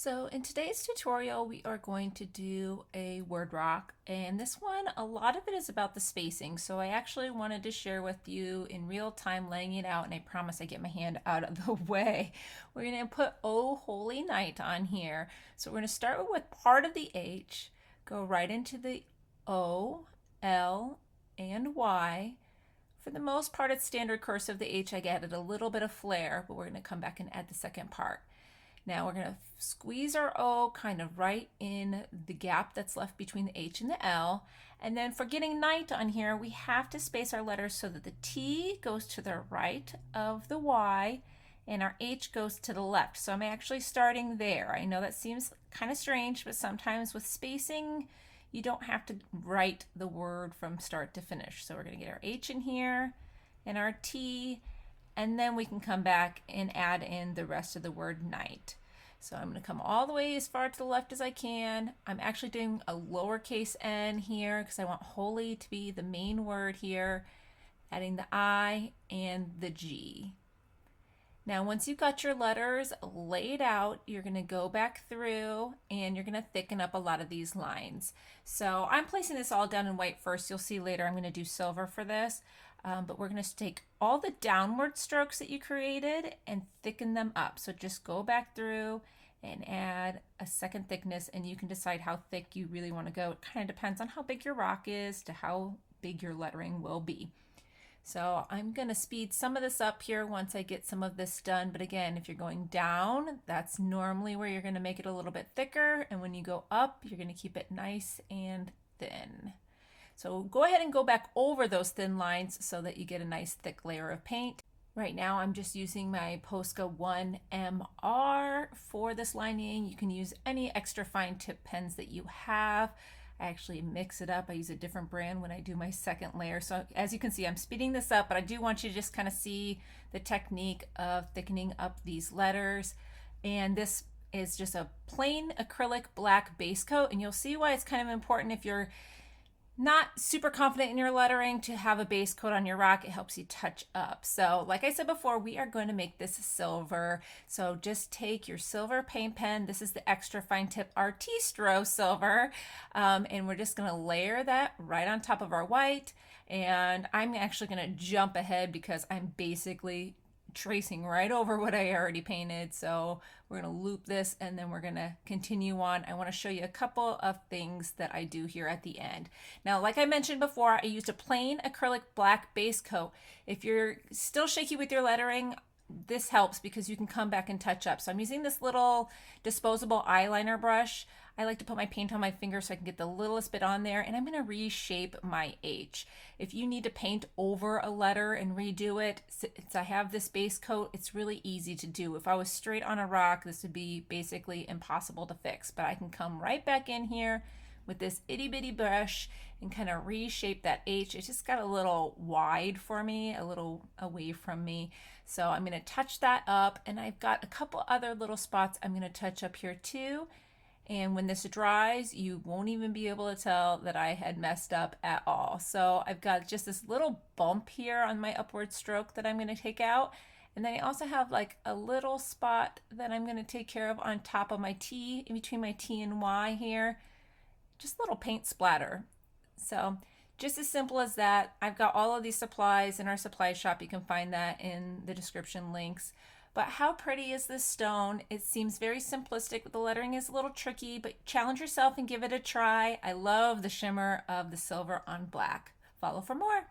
So in today's tutorial, we are going to do a word rock, and this one, a lot of it is about the spacing. So I actually wanted to share with you in real time, laying it out, and I promise I get my hand out of the way. We're going to put "Oh Holy Night" on here. So we're going to start with part of the H, go right into the O, L, and Y. For the most part, it's standard cursive. The H, I added a little bit of flair, but we're going to come back and add the second part. Now we're going to squeeze our O kind of right in the gap that's left between the H and the L. And then for getting night on here, we have to space our letters so that the T goes to the right of the Y and our H goes to the left. So I'm actually starting there. I know that seems kind of strange, but sometimes with spacing, you don't have to write the word from start to finish. So we're going to get our H in here and our T, and then we can come back and add in the rest of the word night. So I'm going to come all the way as far to the left as I can. I'm actually doing a lowercase n here because I want holy to be the main word here, adding the I and the G. Now once you've got your letters laid out, you're going to go back through and you're going to thicken up a lot of these lines. So I'm placing this all down in white first. You'll see later I'm going to do silver for this. But we're going to take all the downward strokes that you created and thicken them up. So just go back through and add a second thickness, and you can decide how thick you really want to go. It kind of depends on how big your rock is to how big your lettering will be. So I'm going to speed some of this up here once I get some of this done. But again, if you're going down, that's normally where you're going to make it a little bit thicker. And when you go up, you're going to keep it nice and thin. So go ahead and go back over those thin lines so that you get a nice thick layer of paint. Right now I'm just using my Posca 1MR for this lining. You can use any extra fine tip pens that you have. I actually mix it up. I use a different brand when I do my second layer. So as you can see, I'm speeding this up, but I do want you to just kind of see the technique of thickening up these letters. And this is just a plain acrylic black base coat, and you'll see why it's kind of important if you're not super confident in your lettering to have a base coat on your rock. It helps you touch up. So like I said before, we are going to make this silver. So just take your silver paint pen. This is the extra fine tip Artistro silver. And we're just going to layer that right on top of our white. And I'm actually going to jump ahead because I'm basically tracing right over what I already painted. So we're going to loop this and then we're going to continue on. I want to show you a couple of things that I do here at the end. Now, like I mentioned before, I used a plain acrylic black base coat. If you're still shaky with your lettering, this helps because you can come back and touch up. So I'm using this little disposable eyeliner brush. I like to put my paint on my finger so I can get the littlest bit on there, and I'm going to reshape my H. If you need to paint over a letter and redo it, since I have this base coat, it's really easy to do. If I was straight on a rock, this would be basically impossible to fix, but I can come right back in here with this itty bitty brush and kind of reshape that H. It just got a little wide for me, a little away from me. So I'm going to touch that up, and I've got a couple other little spots I'm going to touch up here too. And when this dries, you won't even be able to tell that I had messed up at all. So I've got just this little bump here on my upward stroke that I'm going to take out. And then I also have like a little spot that I'm going to take care of on top of my T, in between my T and Y here. Just a little paint splatter. So just as simple as that. I've got all of these supplies in our supply shop. You can find that in the description links. But how pretty is this stone? It seems very simplistic. The lettering is a little tricky, but challenge yourself and give it a try. I love the shimmer of the silver on black. Follow for more.